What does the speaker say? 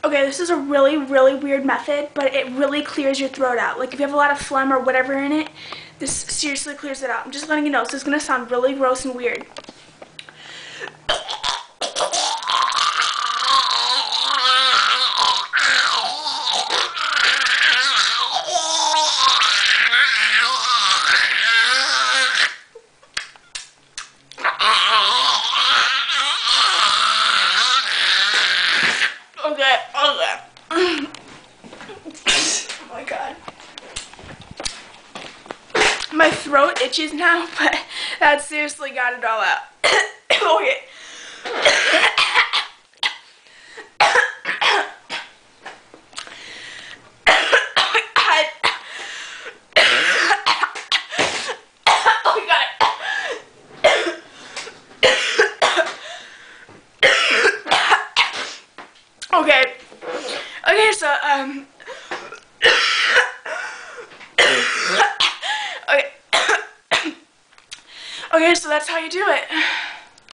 Okay, this is a really, really weird method, but it really clears your throat out. Like if you have a lot of phlegm or whatever in it, this seriously clears it out. I'm just letting you know, so it's gonna sound really gross and weird. Okay, okay. Oh my god. My throat itches now, but that seriously got it all out. Okay. Oh god. Okay. Okay, so okay. Okay, so that's how you do it.